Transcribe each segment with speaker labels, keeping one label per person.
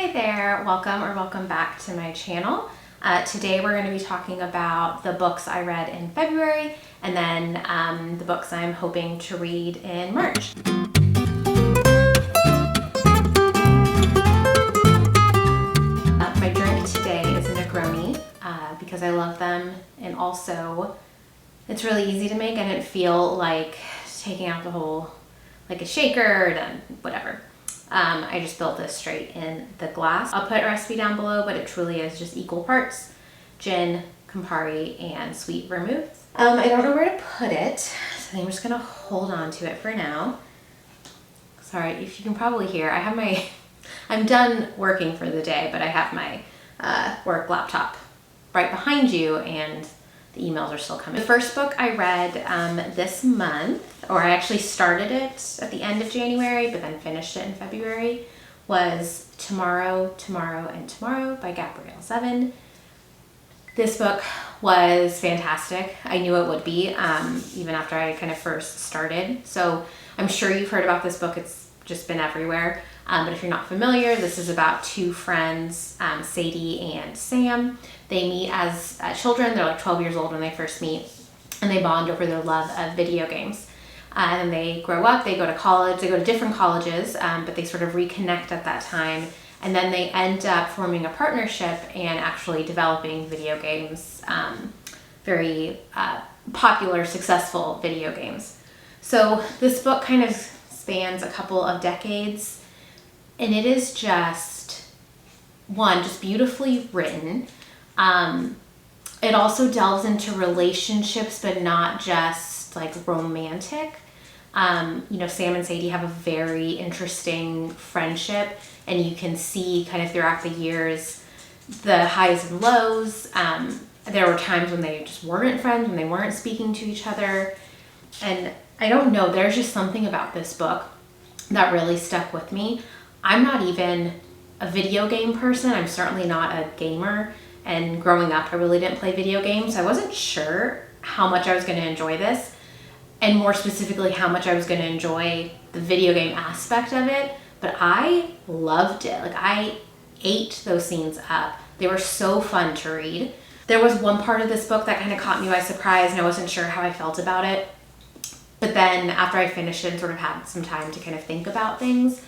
Speaker 1: Hi there, welcome back to my channel. Today we're going to be talking about the books I read in February and then the books I'm hoping to read in March. My drink today is a Negroni because I love them, and also it's really easy to make. I didn't feel like taking out the whole, like a shaker and whatever. I just built this straight in the glass. I'll put a recipe down below, but it truly is just equal parts gin, Campari, and sweet vermouth. I don't know where to put it, so I think I'm just gonna hold on to it for now. Sorry, if you can probably hear, I have my, I'm done working for the day, but I have my work laptop right behind you, and the emails are still coming. The first book I read this month, or I actually started it at the end of January, but then finished it in February, was Tomorrow, Tomorrow, and Tomorrow by Gabrielle Zevin. This book was fantastic. I knew it would be, even after I kind of first started. So I'm sure you've heard about this book. It's just been everywhere. But if you're not familiar, this is about two friends, Sadie and Sam. They meet as children. They're like 12 years old when they first meet, and they bond over their love of video games. And they grow up, they go to college, they go to different colleges, but they sort of reconnect at that time. And then they end up forming a partnership and actually developing video games, very popular, successful video games. So this book kind of spans a couple of decades, and it is just, one, just beautifully written. It also delves into relationships, but not just like romantic. You know, Sam and Sadie have a very interesting friendship, and you can see kind of throughout the years the highs and lows. There were times when they just weren't friends, when they weren't speaking to each other. And I don't know, there's just something about this book that really stuck with me. I'm not even a video game person. I'm certainly not a gamer. And growing up, I really didn't play video games. I wasn't sure how much I was going to enjoy this, and more specifically, how much I was going to enjoy the video game aspect of it. But I loved it. Like, I ate those scenes up. They were so fun to read. There was one part of this book that kind of caught me by surprise, and I wasn't sure how I felt about it. But then after I finished it and sort of had some time to kind of think about things,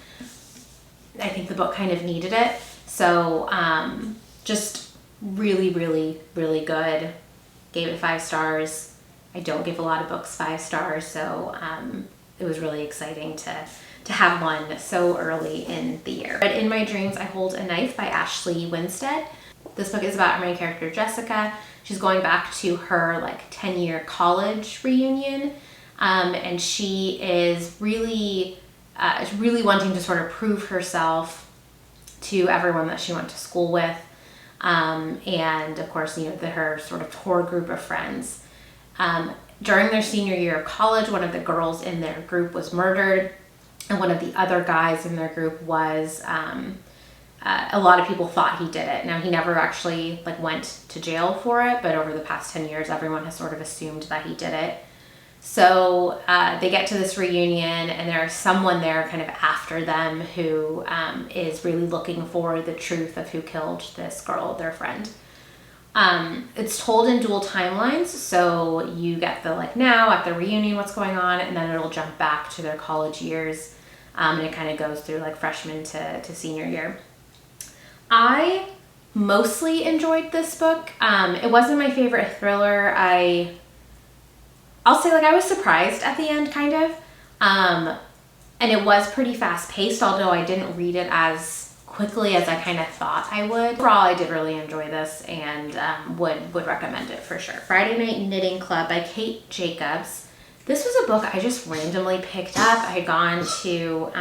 Speaker 1: I think the book kind of needed it. So just really, really, really good. Gave it 5 stars. I don't give a lot of books 5 stars, so it was really exciting to have one so early in the year. But In My Dreams, I Hold a Knife by Ashley Winstead. This book is about our main character, Jessica. She's going back to her like 10-year college reunion, and she is really wanting to sort of prove herself to everyone that she went to school with. And of course, you know, her sort of core group of friends. During their senior year of college, one of the girls in their group was murdered, and one of the other guys in their group was, a lot of people thought he did it. Now, he never actually like went to jail for it, but over the past 10 years, everyone has sort of assumed that he did it. So they get to this reunion, and there's someone there kind of after them who is really looking for the truth of who killed this girl, their friend. It's told in dual timelines, so you get the like now at the reunion, what's going on, and then it'll jump back to their college years, and it kind of goes through like freshman to senior year. I mostly enjoyed this book. It wasn't my favorite thriller. I'll say, like, I was surprised at the end, kind of. And it was pretty fast-paced, although I didn't read it as quickly as I kind of thought I would. Overall, I did really enjoy this, and would recommend it for sure. Friday Night Knitting Club by Kate Jacobs. This was a book I just randomly picked up. I had gone to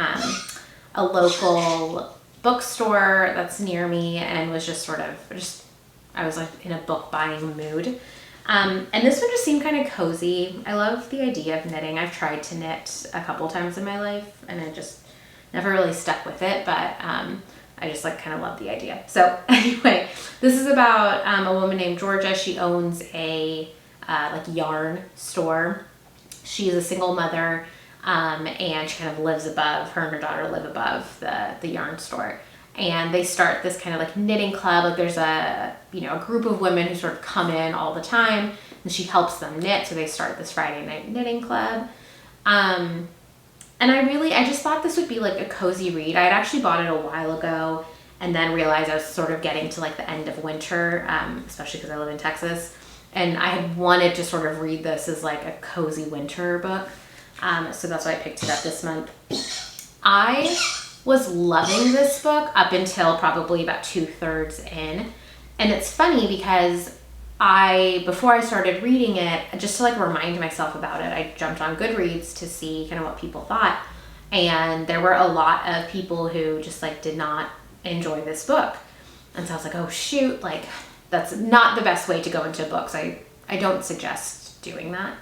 Speaker 1: a local bookstore that's near me and was just sort of, I was like in a book buying mood. And this one just seemed kind of cozy. I love the idea of knitting. I've tried to knit a couple times in my life, and I just never really stuck with it, but I just like kind of love the idea. So anyway, this is about a woman named Georgia. She owns a like yarn store. She's a single mother, and she kind of lives above, her and her daughter live above the yarn store. and they start this kind of like knitting club. Like there's a group of women who sort of come in all the time, and she helps them knit. So they start this Friday night knitting club. And I just thought this would be like a cozy read. I had actually bought it a while ago and then realized I was sort of getting to like the end of winter, especially because I live in Texas. And I had wanted to sort of read this as like a cozy winter book. So that's why I picked it up this month. I was loving this book up until probably about 2/3 in. And it's funny because before I started reading it, just to like remind myself about it, I jumped on Goodreads to see kind of what people thought. And there were a lot of people who just like did not enjoy this book. And so I was like, oh shoot, like that's not the best way to go into books. I don't suggest doing that.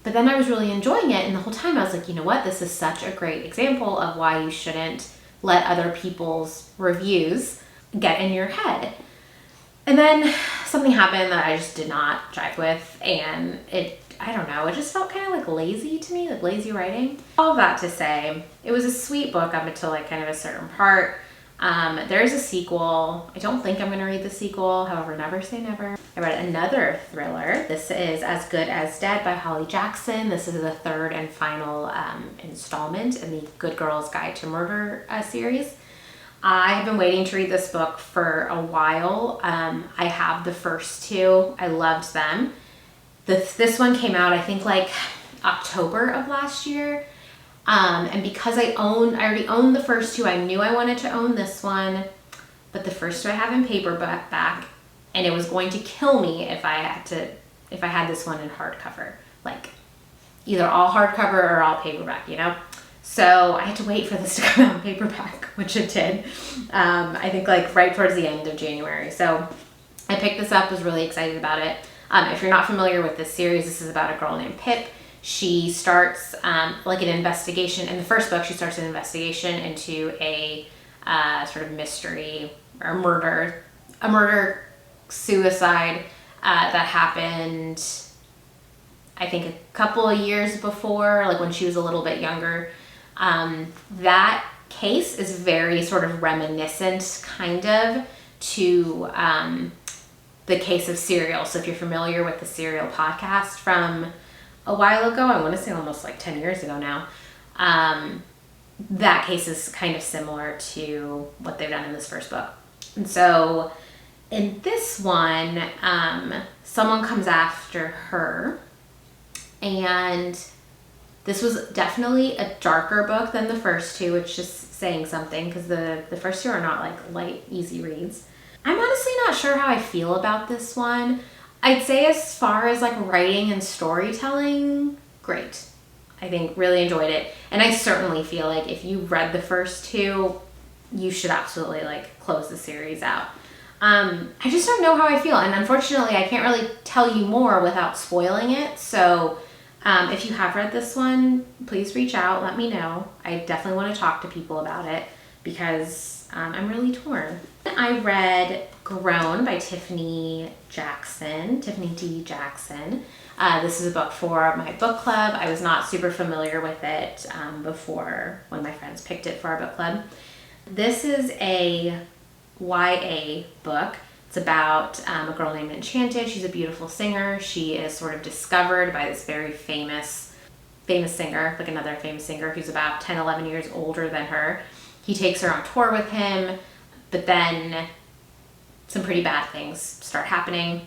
Speaker 1: But then I was really enjoying it, and the whole time I was like, you know what, this is such a great example of why you shouldn't let other people's reviews get in your head. And then something happened that I just did not jive with, and I don't know, it just felt kind of like lazy to me, like lazy writing. All that to say, it was a sweet book up until like kind of a certain part. There's a sequel. I don't think I'm going to read the sequel. However, never say never. I read another thriller. This is As Good as Dead by Holly Jackson. This is the third and final installment in the Good Girls Guide to Murder series. I have been waiting to read this book for a while. I have the first two. I loved them. This one came out, I think, like October of last year. And because I already owned the first two, I knew I wanted to own this one, but the first two I have in paperback, and it was going to kill me if I had this one in hardcover, like either all hardcover or all paperback, you know? So I had to wait for this to come out in paperback, which it did. I think like right towards the end of January. So I picked this up, was really excited about it. If you're not familiar with this series, this is about a girl named Pip. She starts like an investigation. In the first book, she starts an investigation into a sort of mystery or murder suicide that happened, I think, a couple of years before, like when she was a little bit younger. That case is very sort of reminiscent kind of to the case of Serial. So if you're familiar with the Serial podcast from a while ago, I want to say almost like 10 years ago now, that case is kind of similar to what they've done in this first book. And so in this one, someone comes after her, and this was definitely a darker book than the first two, which is saying something because the first two are not like light, easy reads. I'm honestly not sure how I feel about this one. I'd say as far as like writing and storytelling, great. I think really enjoyed it. And I certainly feel like if you read the first two, you should absolutely like close the series out. I just don't know how I feel. And unfortunately, I can't really tell you more without spoiling it. So if you have read this one, please reach out, let me know. I definitely want to talk to people about it because I'm really torn. I read Grown by Tiffany D. Jackson. This is a book for my book club. I was not super familiar with it before when my friends picked it for our book club. This is a YA book. It's about a girl named Enchanted. She's a beautiful singer. She is sort of discovered by this very famous singer, like another famous singer who's about 10, 11 years older than her. He takes her on tour with him, but then some pretty bad things start happening.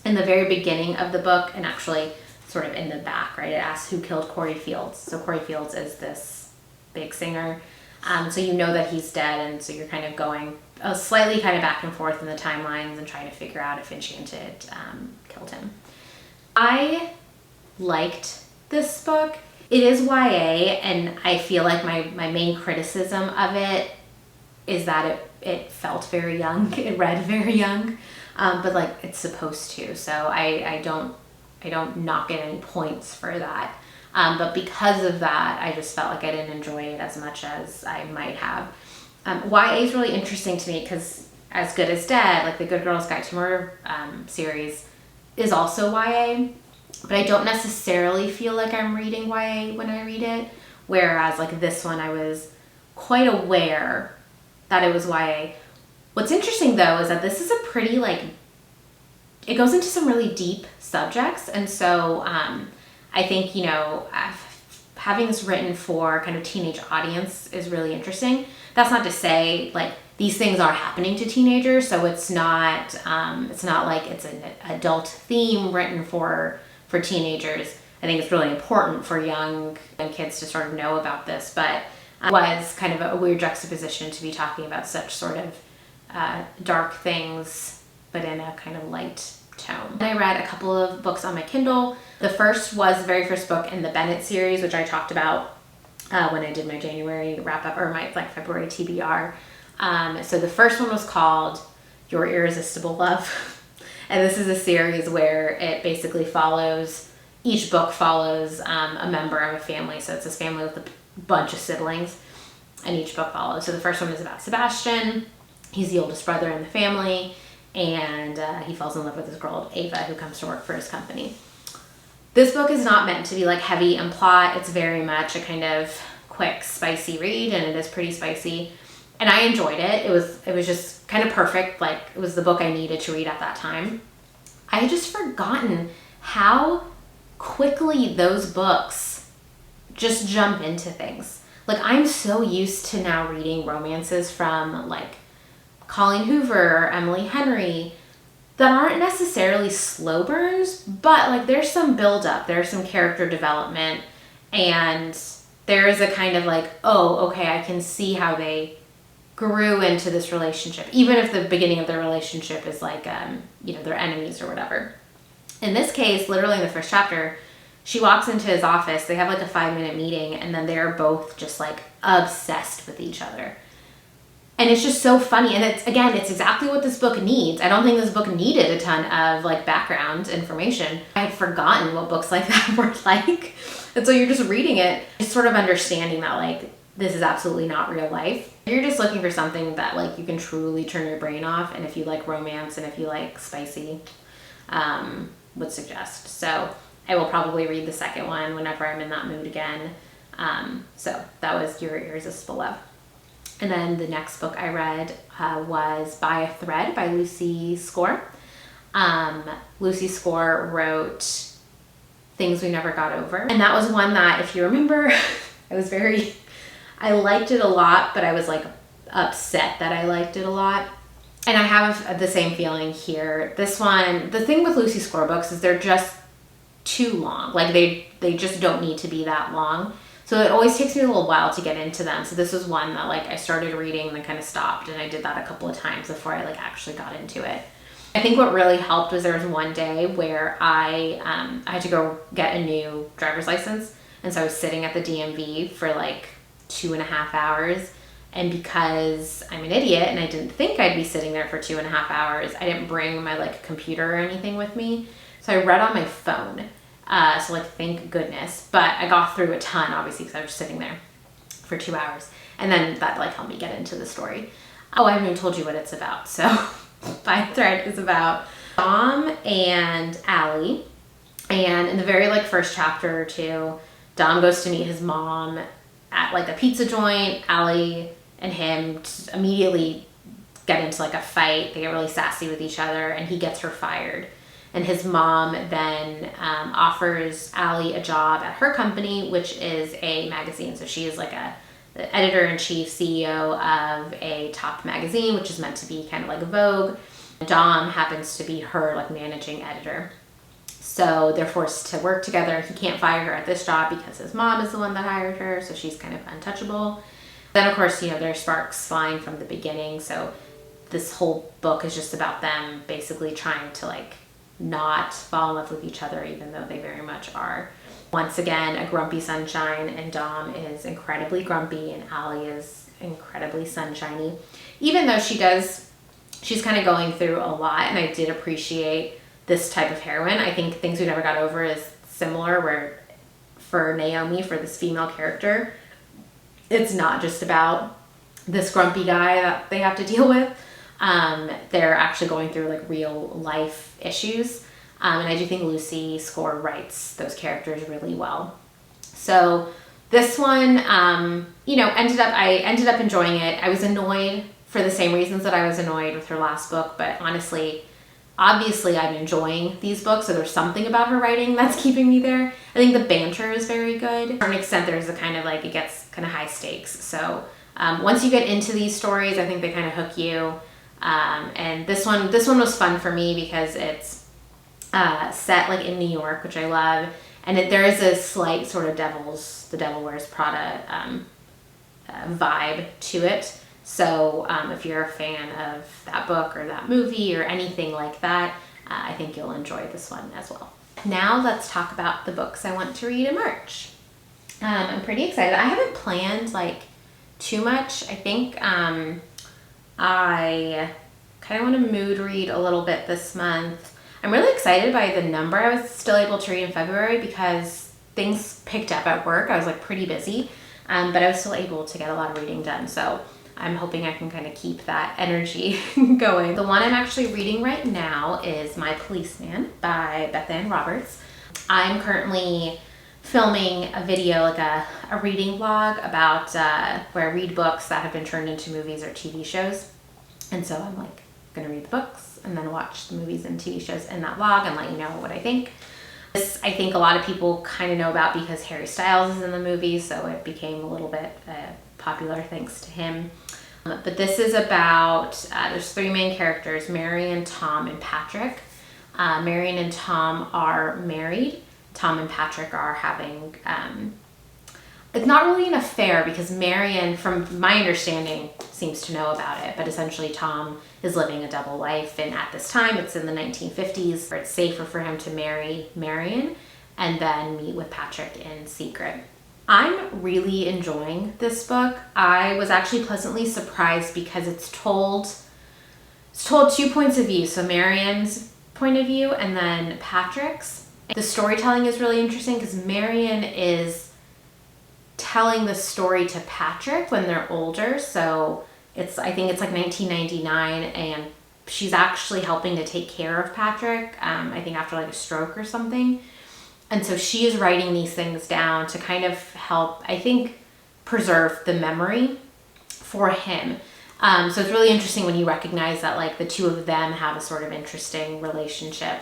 Speaker 1: In the very beginning of the book, and actually sort of in the back, right, it asks who killed Corey Fields. So Corey Fields is this big singer. So you know that he's dead, and so you're kind of going slightly kind of back and forth in the timelines and trying to figure out if Enchanted killed him. I liked this book. It is YA, and I feel like my main criticism of it is that it felt very young. It read very young, but like it's supposed to. So I don't knock it any points for that. But because of that, I just felt like I didn't enjoy it as much as I might have. YA is really interesting to me because As Good as Dead, like the Good Girls Guide to Murder series, is also YA. But I don't necessarily feel like I'm reading YA when I read it. Whereas like this one, I was quite aware that it was YA. What's interesting though is that this is a pretty like, it goes into some really deep subjects. And so I think, you know, having this written for kind of teenage audience is really interesting. That's not to say like these things are happening to teenagers, so it's not like it's an adult theme written for teenagers. I think it's really important for young kids to sort of know about this, but it was kind of a weird juxtaposition to be talking about such sort of dark things, but in a kind of light tone. And I read a couple of books on my Kindle. The first was the very first book in the Bennett series, which I talked about when I did my January wrap up, or my like February TBR. So the first one was called Your Irresistible Love. And this is a series where it basically follows, each book follows a member of a family. So it's this family with a bunch of siblings, and each book follows. So the first one is about Sebastian. He's the oldest brother in the family, and he falls in love with this girl, Ava, who comes to work for his company. This book is not meant to be like heavy in plot. It's very much a kind of quick, spicy read, and it is pretty spicy. And I enjoyed it. It was just kind of perfect. Like, it was the book I needed to read at that time. I had just forgotten how quickly those books just jump into things. Like, I'm so used to now reading romances from like Colleen Hoover or Emily Henry that aren't necessarily slow burns, but like there's some build up, there's some character development, and there is a kind of like, oh, okay, I can see how they grew into this relationship, even if the beginning of their relationship is like, you know, they're enemies or whatever. In this case, literally in the first chapter, she walks into his office, they have like a 5-minute meeting, and then they're both just like obsessed with each other. And it's just so funny. And it's exactly what this book needs. I don't think this book needed a ton of like background information. I had forgotten what books like that were like. And so you're just reading it, just sort of understanding that like, this is absolutely not real life. You're just looking for something that like you can truly turn your brain off. And if you like romance and if you like spicy, would suggest. So I will probably read the second one whenever I'm in that mood again. So that was Your Irresistible Love. And then the next book I read was By a Thread by Lucy Score. Lucy Score wrote Things We Never Got Over. And that was one that, if you remember, I liked it a lot, but I was like upset that I liked it a lot. And I have the same feeling here. This one, the thing with Lucy Score books is they're just too long. Like they just don't need to be that long. So it always takes me a little while to get into them. So this was one that like I started reading and then kind of stopped, and I did that a couple of times before I like actually got into it. I think what really helped was there was one day where I had to go get a new driver's license. And so I was sitting at the DMV for like 2.5 hours. And because I'm an idiot and I didn't think I'd be sitting there for 2.5 hours, I didn't bring my like computer or anything with me. So I read on my phone. So like, thank goodness. But I got through a ton, obviously, because I was sitting there for 2 hours. And then that like helped me get into the story. Oh, I haven't even told you what it's about. So By a Thread is about Dom and Allie. And in the very like first chapter or two, Dom goes to meet his mom at like a pizza joint. Allie and him immediately get into like a fight. They get really sassy with each other, and he gets her fired. And his mom then offers Allie a job at her company, which is a magazine. So she is like the editor-in-chief, CEO of a top magazine, which is meant to be kind of like Vogue. Dom happens to be her like managing editor. So they're forced to work together. He can't fire her at this job because his mom is the one that hired her, so she's kind of untouchable. Then of course, you know, there's sparks flying from the beginning. So this whole book is just about them basically trying to like not fall in love with each other, even though they very much are. Once again, a grumpy sunshine, and Dom is incredibly grumpy and Allie is incredibly sunshiny. Even though she's kind of going through a lot, and I did appreciate this type of heroine. I think Things We Never Got Over is similar, where for Naomi, for this female character, it's not just about this grumpy guy that they have to deal with. They're actually going through like real life issues. And I do think Lucy Score writes those characters really well. So this one, you know, I ended up enjoying it. I was annoyed for the same reasons that I was annoyed with her last book, but honestly, obviously I'm enjoying these books, so there's something about her writing that's keeping me there. I think the banter is very good. To a certain extent, there's a kind of like, it gets kind of high stakes. So once you get into these stories, I think they kind of hook you. And this one was fun for me because it's set like in New York, which I love. And there is a slight sort of The Devil Wears Prada vibe to it. So if you're a fan of that book or that movie or anything like that, I think you'll enjoy this one as well. Now let's talk about the books I want to read in March. I'm pretty excited. I haven't planned like too much. I think I kind of want to mood read a little bit this month. I'm really excited by the number I was still able to read in February because things picked up at work. I was like pretty busy, but I was still able to get a lot of reading done. So I'm hoping I can kind of keep that energy going. The one I'm actually reading right now is My Policeman by Beth Ann Roberts. I'm currently filming a video, like a reading vlog about where I read books that have been turned into movies or TV shows. And so I'm like gonna read the books and then watch the movies and TV shows in that vlog and let you know what I think. This I think a lot of people kind of know about because Harry Styles is in the movie, so it became a little bit popular thanks to him. But this is about, there's three main characters, Marion, Tom, and Patrick. Marion and Tom are married. Tom and Patrick are having, it's not really an affair because Marion, from my understanding, seems to know about it, but essentially Tom is living a double life, and at this time, it's in the 1950s, where it's safer for him to marry Marion and then meet with Patrick in secret. I'm really enjoying this book. I was actually pleasantly surprised because it's told 2 points of view. So Marion's point of view and then Patrick's. The storytelling is really interesting because Marion is telling the story to Patrick when they're older. So I think it's like 1999 and she's actually helping to take care of Patrick, I think after like a stroke or something. And so she is writing these things down to kind of help, I think, preserve the memory for him. So it's really interesting when you recognize that like the two of them have a sort of interesting relationship.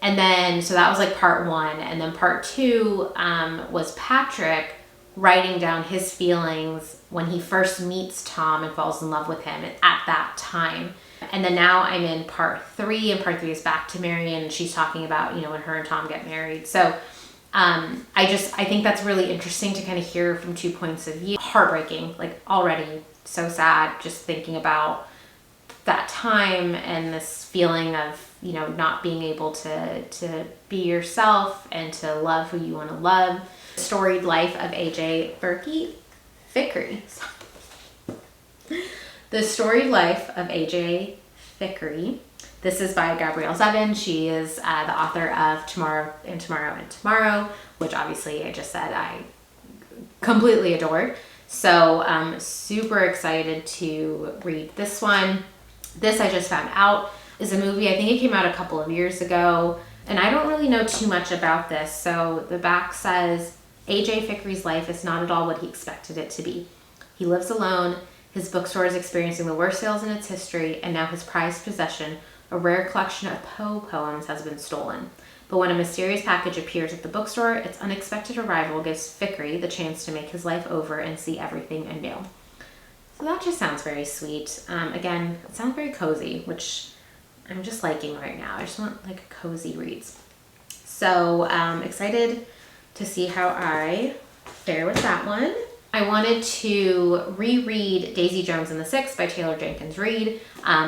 Speaker 1: And then, so that was like part one. And then part two was Patrick writing down his feelings when he first meets Tom and falls in love with him at that time. And then now I'm in part three, and part three is back to Marion, and she's talking about, when her and Tom get married. So I think that's really interesting to kind of hear from 2 points of view. Heartbreaking, like already so sad just thinking about that time and this feeling of, not being able to be yourself and to love who you want to love. Storied Life of A.J. Fickery. The Storied Life of A.J. Fickery. This is by Gabrielle Zevin. She is the author of Tomorrow and Tomorrow and Tomorrow, which obviously I just said I completely adored. So I'm super excited to read this one. This I just found out is a movie. I think it came out a couple of years ago, and I don't really know too much about this. So the back says, A.J. Fickery's life is not at all what he expected it to be. He lives alone. His bookstore is experiencing the worst sales in its history, and now his prized possession, a rare collection of Poe poems, has been stolen. But when a mysterious package appears at the bookstore, its unexpected arrival gives Fickery the chance to make his life over and see everything anew. So that just sounds very sweet. Again, it sounds very cozy, which I'm just liking right now. I just want like cozy reads. So excited to see how I fare with that one. I wanted to reread Daisy Jones and the Six by Taylor Jenkins Reid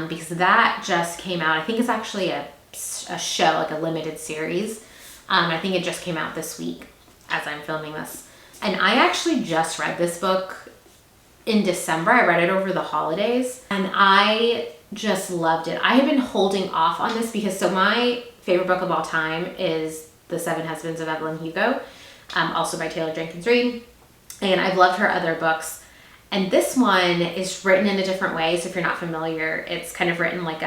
Speaker 1: because that just came out. I think it's actually a show, like a limited series. I think it just came out this week as I'm filming this. And I actually just read this book in December. I read it over the holidays and I just loved it. I have been holding off on this because my favorite book of all time is The Seven Husbands of Evelyn Hugo, also by Taylor Jenkins Reid. And I've loved her other books. And this one is written in a different way. So if you're not familiar, it's kind of written like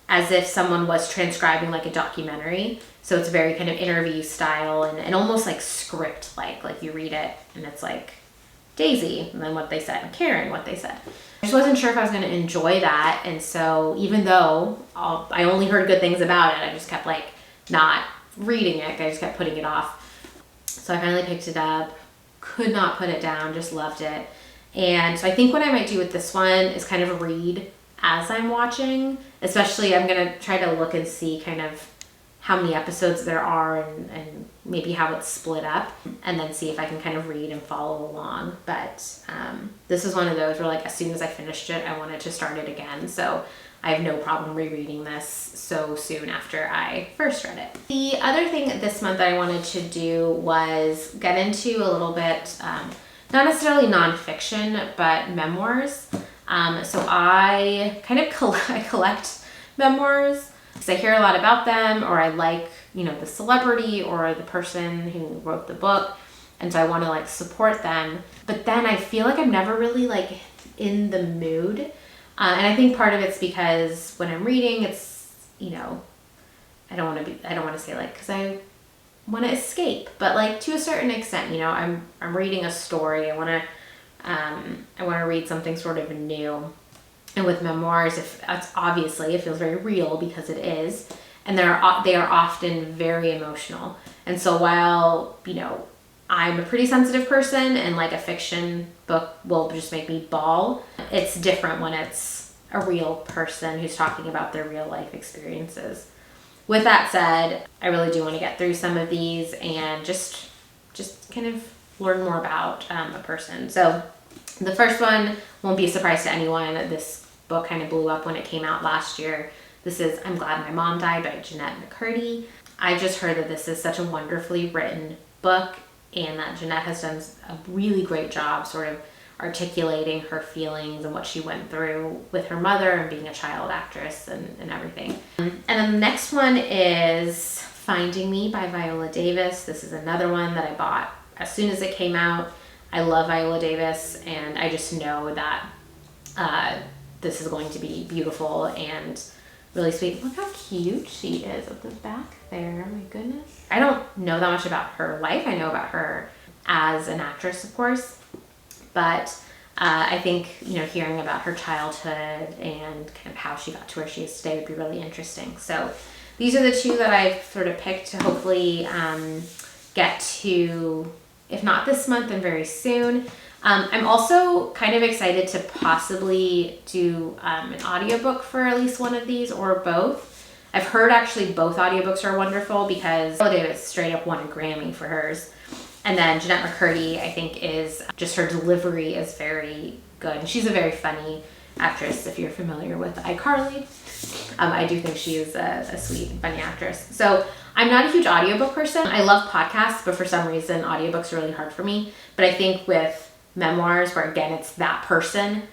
Speaker 1: as if someone was transcribing like a documentary. So it's very kind of interview style and almost like script like you read it and it's like Daisy, and then what they said, and Karen, what they said. I just wasn't sure if I was going to enjoy that, and so even though I only heard good things about it, I just kept like not reading it. I just kept putting it off. So I finally picked it up, could not put it down, just loved it. And so I think what I might do with this one is kind of read as I'm watching, especially I'm going to try to look and see kind of how many episodes there are and maybe how it's split up, and then see if I can kind of read and follow along. But this is one of those where like as soon as I finished it, I wanted to start it again. So I have no problem rereading this so soon after I first read it. The other thing this month that I wanted to do was get into a little bit, not necessarily nonfiction, but memoirs. So I kind of collect memoirs because I hear a lot about them, or I like, you know, the celebrity or the person who wrote the book. And so I want to like support them. But then I feel like I'm never really like in the mood. And I think part of it's because when I'm reading, it's, you know, I don't want to say like, because I want to escape, but like to a certain extent, you know, I'm reading a story. I want to read something sort of new. And with memoirs, if it's obviously, it feels very real because it is, and they are often very emotional. And so while, you know, I'm a pretty sensitive person and like a fiction book will just make me bawl, it's different when it's a real person who's talking about their real life experiences. With that said, I really do want to get through some of these and just kind of learn more about a person. So the first one won't be a surprise to anyone. This book kind of blew up when it came out last year. This is I'm Glad My Mom Died by Jeanette McCurdy. I just heard that this is such a wonderfully written book, and that Jeanette has done a really great job sort of articulating her feelings and what she went through with her mother and being a child actress and everything. And then the next one is Finding Me by Viola Davis. This is another one that I bought as soon as it came out. I love Viola Davis, and I just know that this is going to be beautiful and really sweet. Look how cute she is at the back there. My goodness. I don't know that much about her life. I know about her as an actress, of course, but I think, you know, hearing about her childhood and kind of how she got to where she is today would be really interesting. So these are the two that I've sort of picked to hopefully get to, if not this month, then very soon. I'm also kind of excited to possibly do an audiobook for at least one of these, or both. I've heard actually both audiobooks are wonderful because Viola Davis straight up won a Grammy for hers. And then Jeanette McCurdy, I think, is just her delivery is very good. And she's a very funny actress if you're familiar with iCarly. I do think she is a sweet and funny actress. So I'm not a huge audiobook person. I love podcasts, but for some reason audiobooks are really hard for me. But I think with memoirs, where again it's that person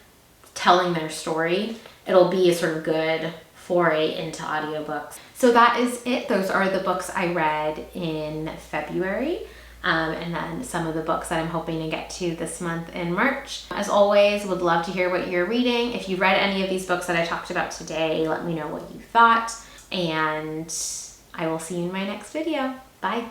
Speaker 1: telling their story, it'll be a sort of good foray into audiobooks. So that is it. Those are the books I read in February. And then some of the books that I'm hoping to get to this month in March. As always, would love to hear what you're reading. If you read any of these books that I talked about today, let me know what you thought. And I will see you in my next video. Bye.